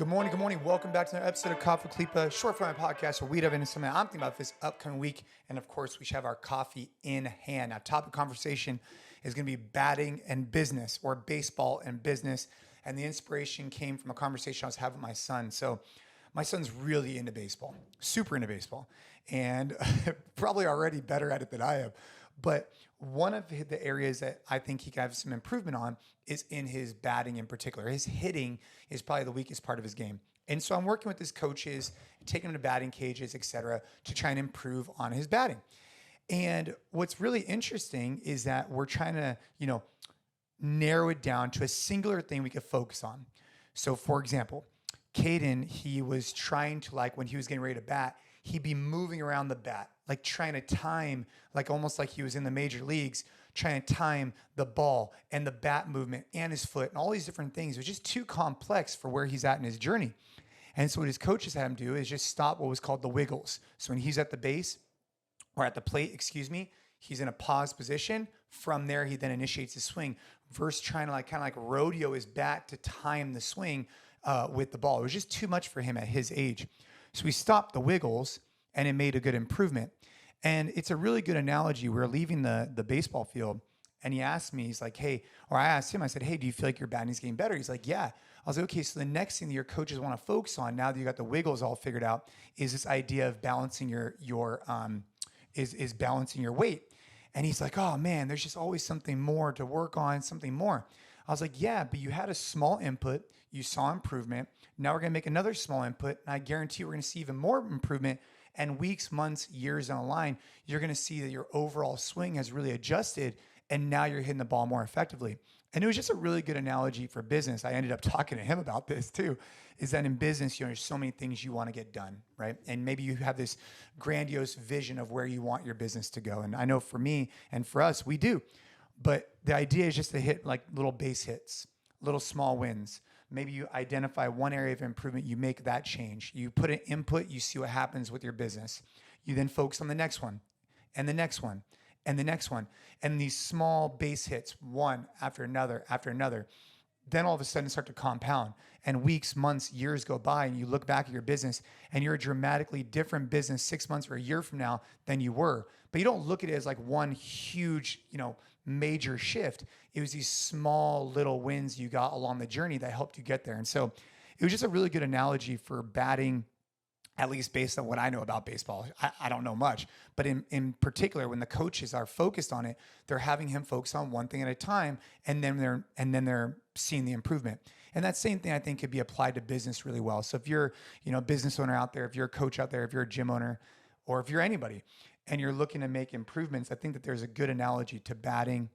Good morning. Good morning. Welcome back to another episode of Coffee with Khalipa, short format podcast where we dive into something I'm thinking about this upcoming week. And of course, we should have our coffee in hand. Now, topic of conversation is going to be batting and business, or baseball and business. And the inspiration came from a conversation I was having with my son. So my son's really into baseball, super into baseball, and probably already better at it than I am. But one of the areas that I think he can have some improvement on is in his batting in particular. His hitting is probably the weakest part of his game. And so I'm working with his coaches, taking him to batting cages, et cetera, to try and improve on his batting. And what's really interesting is that we're trying to, narrow it down to a singular thing we could focus on. So for example, Caden, he was trying to, when he was getting ready to bat, he'd be moving around the bat, trying to time, almost like he was in the major leagues, trying to time the ball and the bat movement and his foot and all these different things. It was just too complex for where he's at in his journey. And so what his coaches had him do is just stop what was called the wiggles. So when he's at the base, or at the plate, he's in a pause position. From there, he then initiates his swing versus trying to kind of rodeo his bat to time the swing with the ball. It was just too much for him at his age. So we stopped the wiggles, and it made a good improvement. And it's a really good analogy. We're leaving the baseball field, and he asked me, I asked him, I said, hey, do you feel like your batting's getting better? He's like, yeah. I was like, okay, so the next thing that your coaches want to focus on, now that you got the wiggles all figured out, is this idea of balancing is balancing your weight. And he's like, oh man, there's just always something more to work on, something more. I was like, yeah, but you had a small input, you saw improvement. Now we're going to make another small input, and I guarantee we're going to see even more improvement. And weeks, months, years down the line, you're going to see that your overall swing has really adjusted, and now you're hitting the ball more effectively. And it was just a really good analogy for business. I ended up talking to him about this too, is that in business, there's so many things you want to get done, right? And maybe you have this grandiose vision of where you want your business to go. And I know for me and for us, we do. But the idea is just to hit little base hits, little small wins. Maybe you identify one area of improvement, you make that change. You put an input, you see what happens with your business. You then focus on the next one and the next one and the next one. And these small base hits, one after another, then all of a sudden start to compound. And weeks, months, years go by, and you look back at your business, and you're a dramatically different business 6 months or a year from now than you were. But you don't look at it as one huge, major shift. It was these small little wins you got along the journey that helped you get there. And so it was just a really good analogy for batting, at least based on what I know about baseball. I don't know much, but in particular, when the coaches are focused on it, they're having him focus on one thing at a time, and then they're seeing the improvement. And that same thing I think could be applied to business really well. So if you're, a business owner out there, if you're a coach out there, if you're a gym owner, or if you're anybody, and you're looking to make improvements, I think that there's a good analogy to batting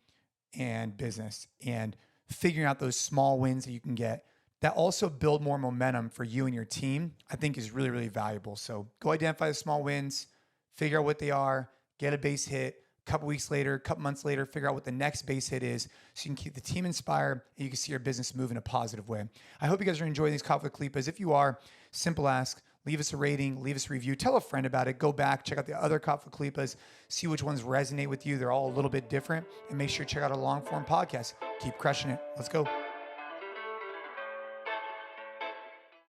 and business, and figuring out those small wins that you can get that also build more momentum for you and your team, I think is really, really valuable. So go identify the small wins, figure out what they are, get a base hit. A couple weeks later, a couple months later, figure out what the next base hit is, so you can keep the team inspired and you can see your business move in a positive way. I hope you guys are enjoying these Coffee with Khalipas. If you are, simple ask, leave us a rating, leave us a review, tell a friend about it, go back, check out the other Coffee with Khalipas, see which ones resonate with you. They're all a little bit different, and make sure you check out our long form podcast. Keep crushing it. Let's go.